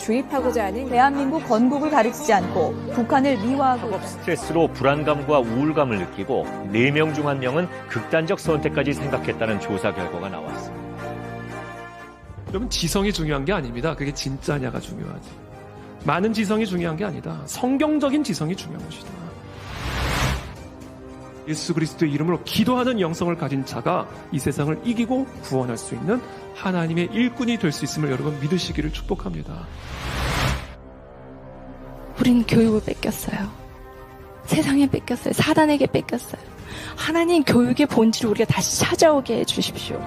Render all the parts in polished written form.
주입하고자 하는 대한민국 건국을 가르치지 않고 북한을 미화하고 학업 스트레스로 불안감과 우울감을 느끼고 4명 중 1명은 극단적 선택까지 생각했다는 조사 결과가 나왔습니다. 여러분, 지성이 중요한 게 아닙니다. 그게 진짜냐가 중요하지. 많은 지성이 중요한 게 아니다. 성경적인 지성이 중요한 것이다. 예수 그리스도의 이름으로 기도하는 영성을 가진 자가 이 세상을 이기고 구원할 수 있는 하나님의 일꾼이 될 수 있음을 여러분 믿으시기를 축복합니다. 우리는 교육을 뺏겼어요. 세상에 뺏겼어요. 사단에게 뺏겼어요. 하나님 교육의 본질을 우리가 다시 찾아오게 해주십시오.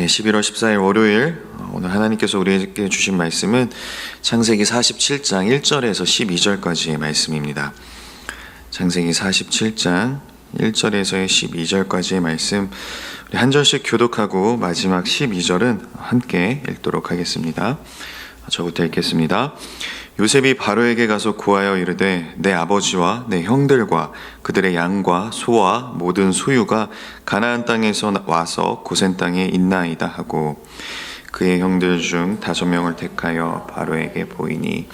네, 11월 14일 월요일 오늘 하나님께서 우리에게 주신 말씀은 창세기 47장 1절에서 12절까지의 말씀입니다. 창세기 47장 1절에서 12절까지의 말씀 우리 한 절씩 교독하고 마지막 12절은 함께 읽도록 하겠습니다. 저부터 읽겠습니다. 요셉이 바로에게 가서 고하여 이르되 내 아버지와 내 형들과 그들의 양과 소와 모든 소유가 가나안 땅에서 와서 고센 땅에 있나이다 하고 그의 형들 중 5명을 택하여 바로에게 보이니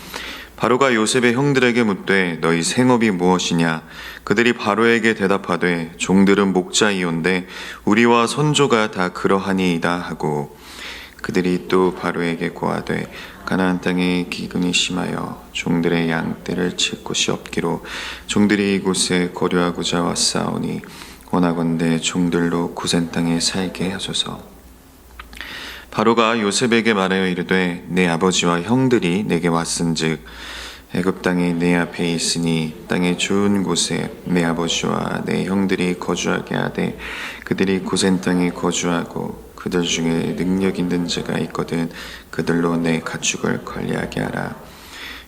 바로가 요셉의 형들에게 묻되 너희 생업이 무엇이냐 그들이 바로에게 대답하되 종들은 목자이온데 우리와 선조가 다 그러하니이다 하고 그들이 또 바로에게 고하되 가나안 땅에 기근이 심하여 종들의 양떼를 칠 곳이 없기로 종들이 이곳에 거류하고자 왔사오니 원하건대 종들로 고센 땅에 살게 하소서. 바로가 요셉에게 말하여 이르되 내 아버지와 형들이 내게 왔은즉 애굽 땅이 내 앞에 있으니 땅의 좋은 곳에 내 아버지와 내 형들이 거주하게 하되 그들이 고센 땅에 거주하고 그들 중에 능력 있는 자가 있거든 그들로 내 가축을 관리하게 하라.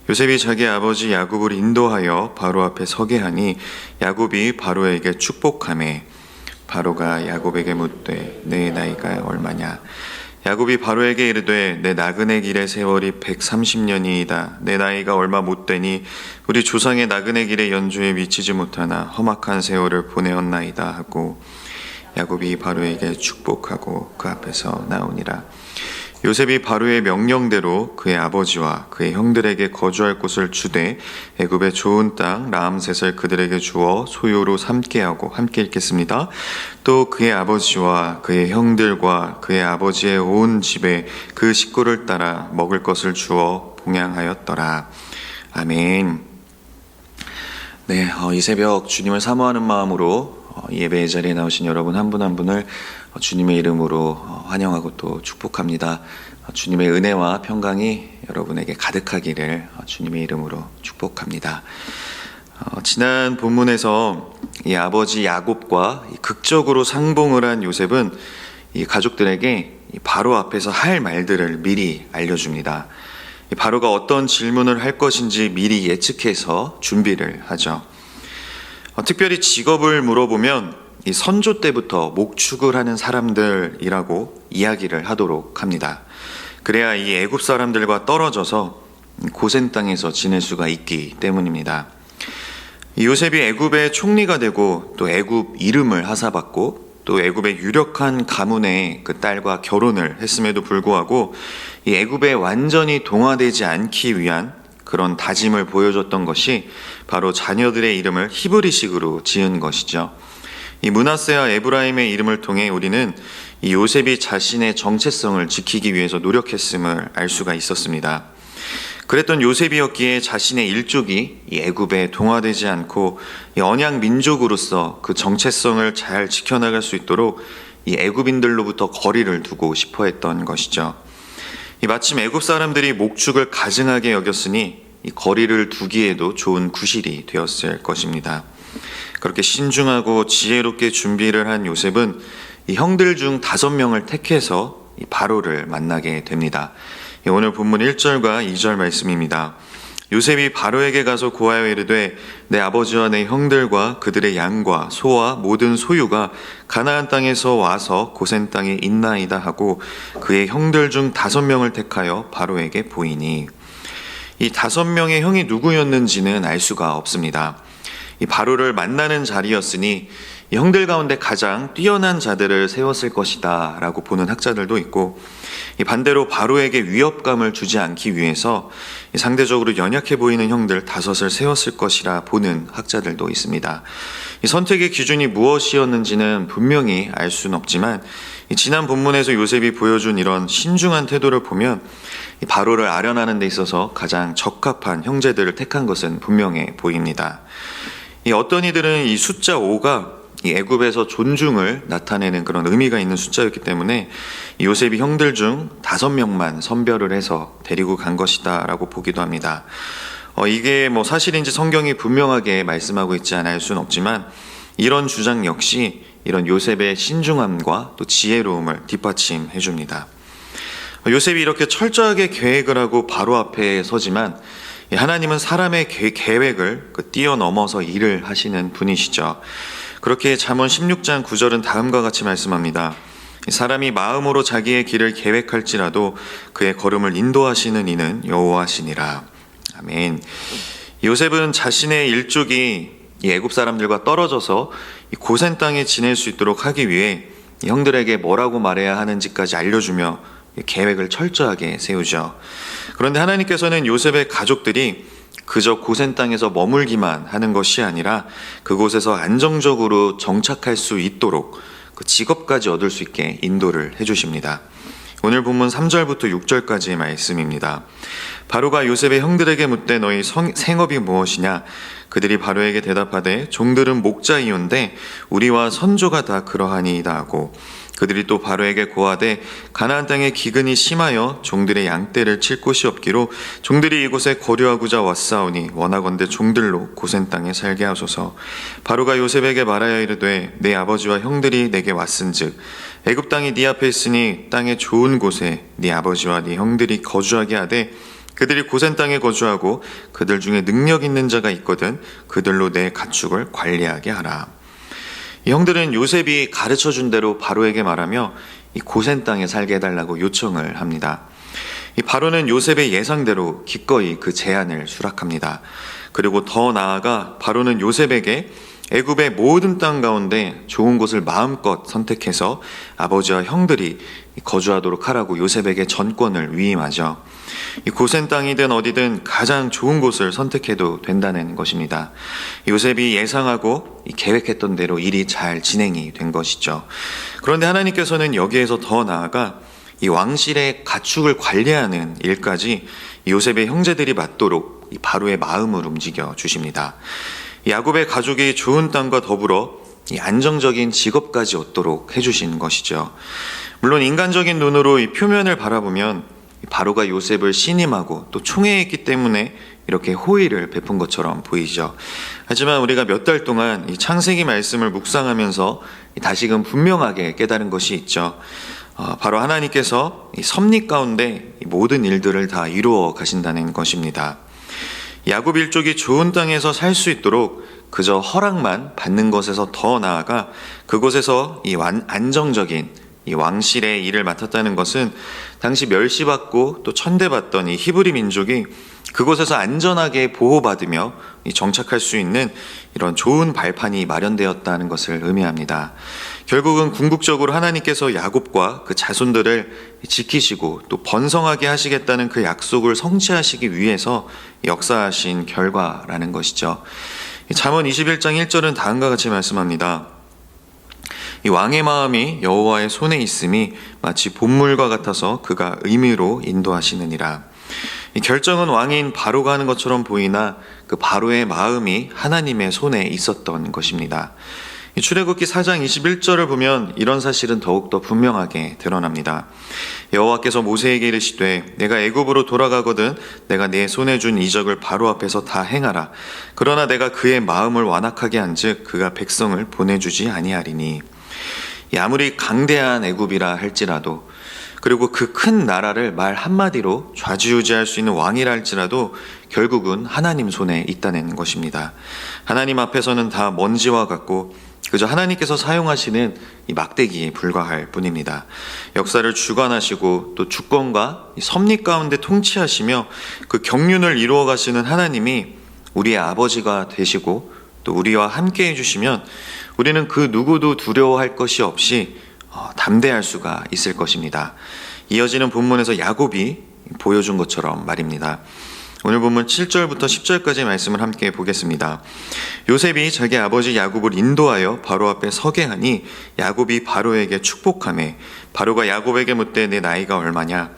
요셉이 자기 아버지 야곱을 인도하여 바로 앞에 서게 하니 야곱이 바로에게 축복하매 바로가 야곱에게 묻되 내 나이가 얼마냐. 야곱이 바로에게 이르되 내 나그네 길의 세월이 130년이이다. 내 나이가 얼마 못 되니 우리 조상의 나그네 길의 연주에 미치지 못하나 험악한 세월을 보내었나이다 하고 야곱이 바로에게 축복하고 그 앞에서 나오니라. 요셉이 바로의 명령대로 그의 아버지와 그의 형들에게 거주할 곳을 주되 애굽의 좋은 땅 라암셋을 그들에게 주어 소유로 삼게 하고 함께 읽겠습니다. 또 그의 아버지와 그의 형들과 그의 아버지의 온 집에 그 식구를 따라 먹을 것을 주어 봉양하였더라. 아멘. 네, 이 새벽 주님을 사모하는 마음으로 예배의 자리에 나오신 여러분 한 분 한 분을 주님의 이름으로 환영하고 또 축복합니다. 주님의 은혜와 평강이 여러분에게 가득하기를 주님의 이름으로 축복합니다. 지난 본문에서 이 아버지 야곱과 극적으로 상봉을 한 요셉은 이 가족들에게 바로 앞에서 할 말들을 미리 알려줍니다. 바로가 어떤 질문을 할 것인지 미리 예측해서 준비를 하죠. 특별히 직업을 물어보면 이 선조 때부터 목축을 하는 사람들이라고 이야기를 하도록 합니다. 그래야 이 애굽 사람들과 떨어져서 고센 땅에서 지낼 수가 있기 때문입니다. 요셉이 애굽의 총리가 되고 또 애굽 이름을 하사받고 또 애굽의 유력한 가문의 그 딸과 결혼을 했음에도 불구하고 이 애굽에 완전히 동화되지 않기 위한 그런 다짐을 보여줬던 것이 바로 자녀들의 이름을 히브리식으로 지은 것이죠. 이 므낫세와 에브라임의 이름을 통해 우리는 이 요셉이 자신의 정체성을 지키기 위해서 노력했음을 알 수가 있었습니다. 그랬던 요셉이었기에 자신의 일족이 이 애굽에 동화되지 않고 이 언약 민족으로서 그 정체성을 잘 지켜나갈 수 있도록 이 애굽인들로부터 거리를 두고 싶어 했던 것이죠. 이 마침 애굽 사람들이 목축을 가증하게 여겼으니 이 거리를 두기에도 좋은 구실이 되었을 것입니다. 그렇게 신중하고 지혜롭게 준비를 한 요셉은 이 형들 중 5명을 택해서 이 바로를 만나게 됩니다. 오늘 본문 1절과 2절 말씀입니다. 요셉이 바로에게 가서 고하여 이르되 내 아버지와 내 형들과 그들의 양과 소와 모든 소유가 가나안 땅에서 와서 고센 땅에 있나이다 하고 그의 형들 중 5명을 택하여 바로에게 보이니 이 5명의 형이 누구였는지는 알 수가 없습니다. 이 바로를 만나는 자리였으니 이 형들 가운데 가장 뛰어난 자들을 세웠을 것이다 라고 보는 학자들도 있고 이 반대로 바로에게 위협감을 주지 않기 위해서 상대적으로 연약해 보이는 형들 5을 세웠을 것이라 보는 학자들도 있습니다. 이 선택의 기준이 무엇이었는지는 분명히 알 수는 없지만 지난 본문에서 요셉이 보여준 이런 신중한 태도를 보면 이 바로를 아련하는 데 있어서 가장 적합한 형제들을 택한 것은 분명해 보입니다. 이 어떤 이들은 이 숫자 5가 이 애굽에서 존중을 나타내는 그런 의미가 있는 숫자였기 때문에 요셉이 형들 중 5명만 선별을 해서 데리고 간 것이다 라고 보기도 합니다. 이게 뭐 사실인지 성경이 분명하게 말씀하고 있지 않을 수는 없지만 이런 주장 역시 이런 요셉의 신중함과 또 지혜로움을 뒷받침해 줍니다. 요셉이 이렇게 철저하게 계획을 하고 바로 앞에 서지만 하나님은 사람의 계획을 뛰어넘어서 일을 하시는 분이시죠. 그렇게 잠언 16장 9절은 다음과 같이 말씀합니다. 사람이 마음으로 자기의 길을 계획할지라도 그의 걸음을 인도하시는 이는 여호와시니라. 아멘. 요셉은 자신의 일족이 이 애굽 사람들과 떨어져서 이 고센 땅에 지낼 수 있도록 하기 위해 형들에게 뭐라고 말해야 하는지까지 알려주며 계획을 철저하게 세우죠. 그런데 하나님께서는 요셉의 가족들이 그저 고센 땅에서 머물기만 하는 것이 아니라 그곳에서 안정적으로 정착할 수 있도록 그 직업까지 얻을 수 있게 인도를 해주십니다. 오늘 본문 3절부터 6절까지의 말씀입니다. 바로가 요셉의 형들에게 묻되 너희 생업이 무엇이냐? 그들이 바로에게 대답하되 종들은 목자이온데 우리와 선조가 다 그러하니이다 하고 그들이 또 바로에게 고하되 가나안 땅에 기근이 심하여 종들의 양떼를 칠 곳이 없기로 종들이 이곳에 거류하고자 왔사오니 원하건대 종들로 고센 땅에 살게 하소서. 바로가 요셉에게 말하여 이르되 내 아버지와 형들이 내게 왔은즉 애굽 땅이 네 앞에 있으니 땅의 좋은 곳에 네 아버지와 네 형들이 거주하게 하되 그들이 고센 땅에 거주하고 그들 중에 능력 있는 자가 있거든 그들로 내 가축을 관리하게 하라. 이 형들은 요셉이 가르쳐준 대로 바로에게 말하며 이 고센 땅에 살게 해달라고 요청을 합니다. 이 바로는 요셉의 예상대로 기꺼이 그 제안을 수락합니다. 그리고 더 나아가 바로는 요셉에게 애굽의 모든 땅 가운데 좋은 곳을 마음껏 선택해서 아버지와 형들이 거주하도록 하라고 요셉에게 전권을 위임하죠. 이 고센 땅이든 어디든 가장 좋은 곳을 선택해도 된다는 것입니다. 요셉이 예상하고 계획했던 대로 일이 잘 진행이 된 것이죠. 그런데 하나님께서는 여기에서 더 나아가 이 왕실의 가축을 관리하는 일까지 요셉의 형제들이 맡도록 이 바로의 마음을 움직여 주십니다. 야곱의 가족이 좋은 땅과 더불어 이 안정적인 직업까지 얻도록 해주신 것이죠. 물론 인간적인 눈으로 이 표면을 바라보면 바로가 요셉을 신임하고 또 총애했기 때문에 이렇게 호의를 베푼 것처럼 보이죠. 하지만 우리가 몇 달 동안 이 창세기 말씀을 묵상하면서 다시금 분명하게 깨달은 것이 있죠. 바로 하나님께서 이 섭리 가운데 이 모든 일들을 다 이루어 가신다는 것입니다. 야곱 일족이 좋은 땅에서 살 수 있도록 그저 허락만 받는 것에서 더 나아가 그곳에서 이 안정적인 이 왕실의 일을 맡았다는 것은 당시 멸시받고 또 천대받던 이 히브리 민족이 그곳에서 안전하게 보호받으며 정착할 수 있는 이런 좋은 발판이 마련되었다는 것을 의미합니다. 결국은 궁극적으로 하나님께서 야곱과 그 자손들을 지키시고 또 번성하게 하시겠다는 그 약속을 성취하시기 위해서 역사하신 결과라는 것이죠. 잠언 21장 1절은 다음과 같이 말씀합니다. 이 왕의 마음이 여호와의 손에 있음이 마치 봇물과 같아서 그가 의미로 인도하시느니라. 이 결정은 왕인 바로가 하는 것처럼 보이나 그 바로의 마음이 하나님의 손에 있었던 것입니다. 이 출애굽기 4장 21절을 보면 이런 사실은 더욱더 분명하게 드러납니다. 여호와께서 모세에게 이르시되 내가 애굽으로 돌아가거든 내가 내 손에 준 이적을 바로 앞에서 다 행하라. 그러나 내가 그의 마음을 완악하게 한즉 그가 백성을 보내주지 아니하리니. 아무리 강대한 애굽이라 할지라도 그리고 그 큰 나라를 말 한마디로 좌지우지할 수 있는 왕이라 할지라도 결국은 하나님 손에 있다는 것입니다. 하나님 앞에서는 다 먼지와 같고 그저 하나님께서 사용하시는 이 막대기에 불과할 뿐입니다. 역사를 주관하시고 또 주권과 섭리 가운데 통치하시며 그 경륜을 이루어 가시는 하나님이 우리의 아버지가 되시고 또 우리와 함께 해주시면 우리는 그 누구도 두려워할 것이 없이 담대할 수가 있을 것입니다. 이어지는 본문에서 야곱이 보여준 것처럼 말입니다. 오늘 본문 7절부터 10절까지 말씀을 함께 보겠습니다. 요셉이 자기 아버지 야곱을 인도하여 바로 앞에 서게 하니 야곱이 바로에게 축복하매 바로가 야곱에게 묻되 내 나이가 얼마냐?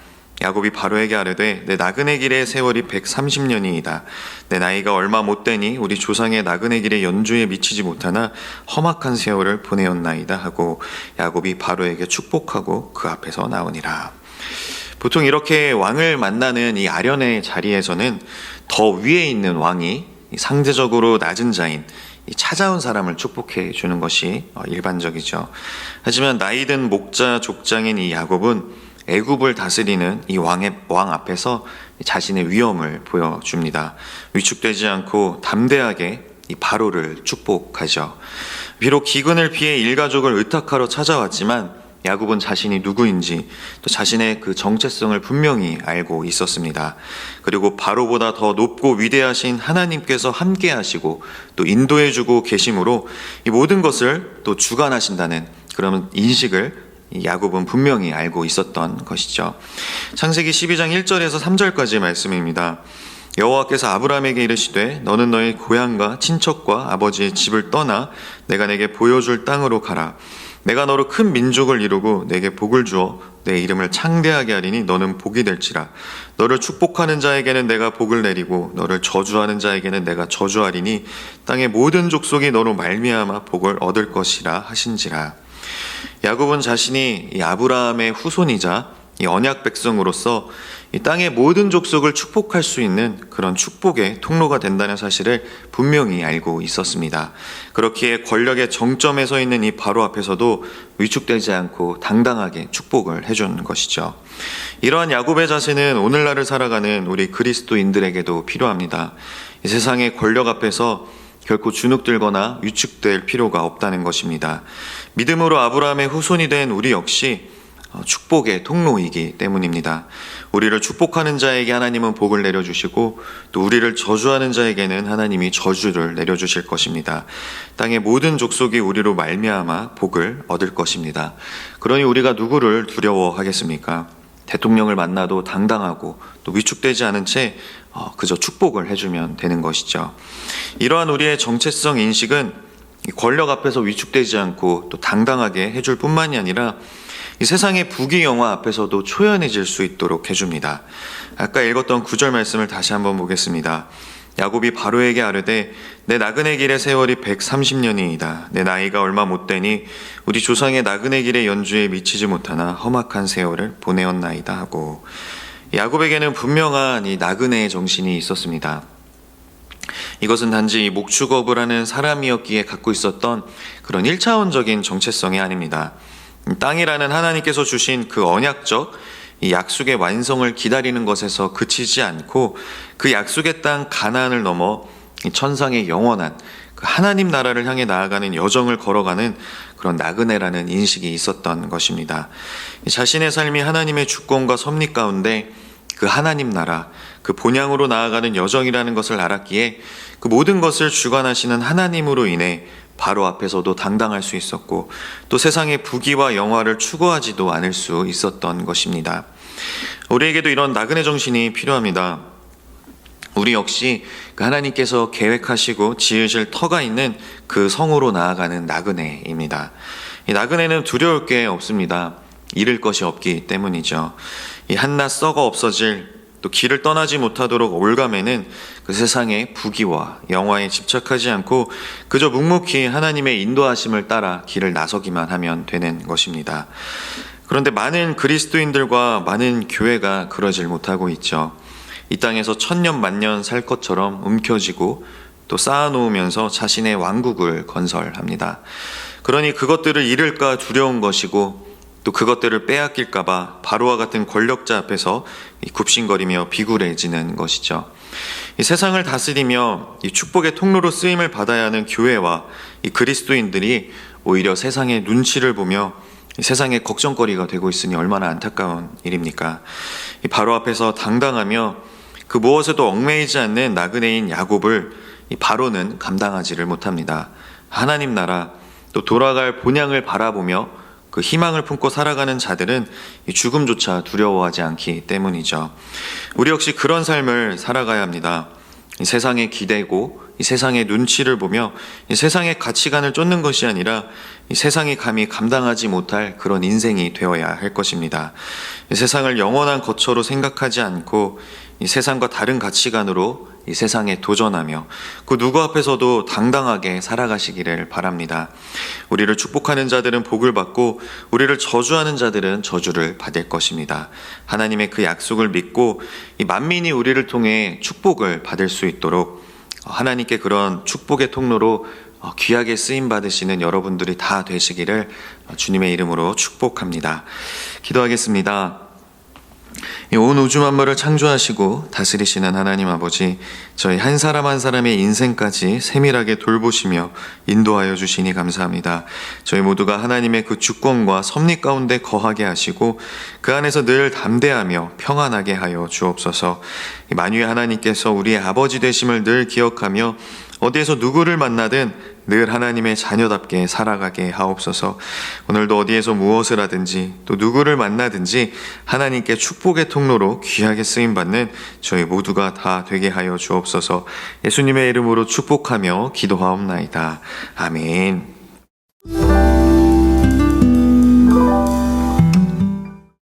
야곱이 바로에게 아뢰되 내 나그네 길의 세월이 130년이이다. 내 나이가 얼마 못되니 우리 조상의 나그네 길의 연주에 미치지 못하나 험악한 세월을 보내었나이다 하고 야곱이 바로에게 축복하고 그 앞에서 나오니라. 보통 이렇게 왕을 만나는 이 아련의 자리에서는 더 위에 있는 왕이 상대적으로 낮은 자인 찾아온 사람을 축복해 주는 것이 일반적이죠. 하지만 나이든 목자 족장인 이 야곱은 애굽을 다스리는 이 왕 앞에서 자신의 위엄을 보여줍니다. 위축되지 않고 담대하게 이 바로를 축복하죠. 비록 기근을 피해 일가족을 의탁하러 찾아왔지만 야곱은 자신이 누구인지 또 자신의 그 정체성을 분명히 알고 있었습니다. 그리고 바로보다 더 높고 위대하신 하나님께서 함께 하시고 또 인도해주고 계심으로 이 모든 것을 또 주관하신다는 그런 인식을 야곱은 분명히 알고 있었던 것이죠. 창세기 12장 1절에서 3절까지의 말씀입니다. 여호와께서 아브라함에게 이르시되 너는 너의 고향과 친척과 아버지의 집을 떠나 내가 내게 보여줄 땅으로 가라. 내가 너로 큰 민족을 이루고 내게 복을 주어 내 이름을 창대하게 하리니 너는 복이 될지라. 너를 축복하는 자에게는 내가 복을 내리고 너를 저주하는 자에게는 내가 저주하리니 땅의 모든 족속이 너로 말미암아 복을 얻을 것이라 하신지라. 야곱은 자신이 이 아브라함의 후손이자 이 언약 백성으로서 이 땅의 모든 족속을 축복할 수 있는 그런 축복의 통로가 된다는 사실을 분명히 알고 있었습니다. 그렇기에 권력의 정점에 서 있는 이 바로 앞에서도 위축되지 않고 당당하게 축복을 해준 것이죠. 이러한 야곱의 자세는 오늘날을 살아가는 우리 그리스도인들에게도 필요합니다. 이 세상의 권력 앞에서 결코 주눅들거나 위축될 필요가 없다는 것입니다. 믿음으로 아브라함의 후손이 된 우리 역시 축복의 통로이기 때문입니다. 우리를 축복하는 자에게 하나님은 복을 내려주시고 또 우리를 저주하는 자에게는 하나님이 저주를 내려주실 것입니다. 땅의 모든 족속이 우리로 말미암아 복을 얻을 것입니다. 그러니 우리가 누구를 두려워하겠습니까? 대통령을 만나도 당당하고 또 위축되지 않은 채 그저 축복을 해주면 되는 것이죠. 이러한 우리의 정체성 인식은 권력 앞에서 위축되지 않고 또 당당하게 해줄 뿐만이 아니라 이 세상의 부귀영화 앞에서도 초연해질 수 있도록 해줍니다. 아까 읽었던 9절 말씀을 다시 한번 보겠습니다. 야곱이 바로에게 아뢰되 내 나그네 길의 세월이 130년이이다. 내 나이가 얼마 못 되니 우리 조상의 나그네 길의 연주에 미치지 못하나 험악한 세월을 보내었나이다 하고, 야곱에게는 분명한 이 나그네의 정신이 있었습니다. 이것은 단지 목축업을 하는 사람이었기에 갖고 있었던 그런 1차원적인 정체성이 아닙니다. 땅이라는 하나님께서 주신 그 언약적 이 약속의 완성을 기다리는 것에서 그치지 않고 그 약속의 땅 가나안을 넘어 이 천상의 영원한 그 하나님 나라를 향해 나아가는 여정을 걸어가는 그런 나그네라는 인식이 있었던 것입니다. 자신의 삶이 하나님의 주권과 섭리 가운데 그 하나님 나라, 그 본향으로 나아가는 여정이라는 것을 알았기에 그 모든 것을 주관하시는 하나님으로 인해 바로 앞에서도 당당할 수 있었고, 또 세상의 부귀와 영화를 추구하지도 않을 수 있었던 것입니다. 우리에게도 이런 나그네 정신이 필요합니다. 우리 역시 그 하나님께서 계획하시고 지으실 터가 있는 그 성으로 나아가는 나그네입니다. 이 나그네는 두려울 게 없습니다. 잃을 것이 없기 때문이죠. 이 한낱 썩어 없어질, 또 길을 떠나지 못하도록 올가매는 그 세상의 부귀와 영화에 집착하지 않고 그저 묵묵히 하나님의 인도하심을 따라 길을 나서기만 하면 되는 것입니다. 그런데 많은 그리스도인들과 많은 교회가 그러질 못하고 있죠. 이 땅에서 천년 만년 살 것처럼 움켜쥐고 또 쌓아놓으면서 자신의 왕국을 건설합니다. 그러니 그것들을 잃을까 두려운 것이고, 또 그것들을 빼앗길까봐 바로와 같은 권력자 앞에서 굽신거리며 비굴해지는 것이죠. 이 세상을 다스리며 이 축복의 통로로 쓰임을 받아야 하는 교회와 이 그리스도인들이 오히려 세상의 눈치를 보며 이 세상의 걱정거리가 되고 있으니 얼마나 안타까운 일입니까? 이 바로 앞에서 당당하며 그 무엇에도 얽매이지 않는 나그네인 야곱을 이 바로는 감당하지를 못합니다. 하나님 나라, 또 돌아갈 본향을 바라보며 그 희망을 품고 살아가는 자들은 이 죽음조차 두려워하지 않기 때문이죠. 우리 역시 그런 삶을 살아가야 합니다. 이 세상에 기대고 이 세상의 눈치를 보며 이 세상의 가치관을 쫓는 것이 아니라 이 세상이 감히 감당하지 못할 그런 인생이 되어야 할 것입니다. 이 세상을 영원한 거처로 생각하지 않고 이 세상과 다른 가치관으로 이 세상에 도전하며 그 누구 앞에서도 당당하게 살아가시기를 바랍니다. 우리를 축복하는 자들은 복을 받고 우리를 저주하는 자들은 저주를 받을 것입니다. 하나님의 그 약속을 믿고 이 만민이 우리를 통해 축복을 받을 수 있도록 하나님께 그런 축복의 통로로 귀하게 쓰임 받으시는 여러분들이 다 되시기를 주님의 이름으로 축복합니다. 기도하겠습니다. 온 우주 만물을 창조하시고 다스리시는 하나님 아버지, 저희 한 사람 한 사람의 인생까지 세밀하게 돌보시며 인도하여 주시니 감사합니다. 저희 모두가 하나님의 그 주권과 섭리 가운데 거하게 하시고 그 안에서 늘 담대하며 평안하게 하여 주옵소서. 만유의 하나님께서 우리의 아버지 되심을 늘 기억하며 어디에서 누구를 만나든 늘 하나님의 자녀답게 살아가게 하옵소서. 오늘도 어디에서 무엇을 하든지 또 누구를 만나든지 하나님께 축복의 통로로 귀하게 쓰임받는 저희 모두가 다 되게 하여 주옵소서. 예수님의 이름으로 축복하며 기도하옵나이다. 아멘.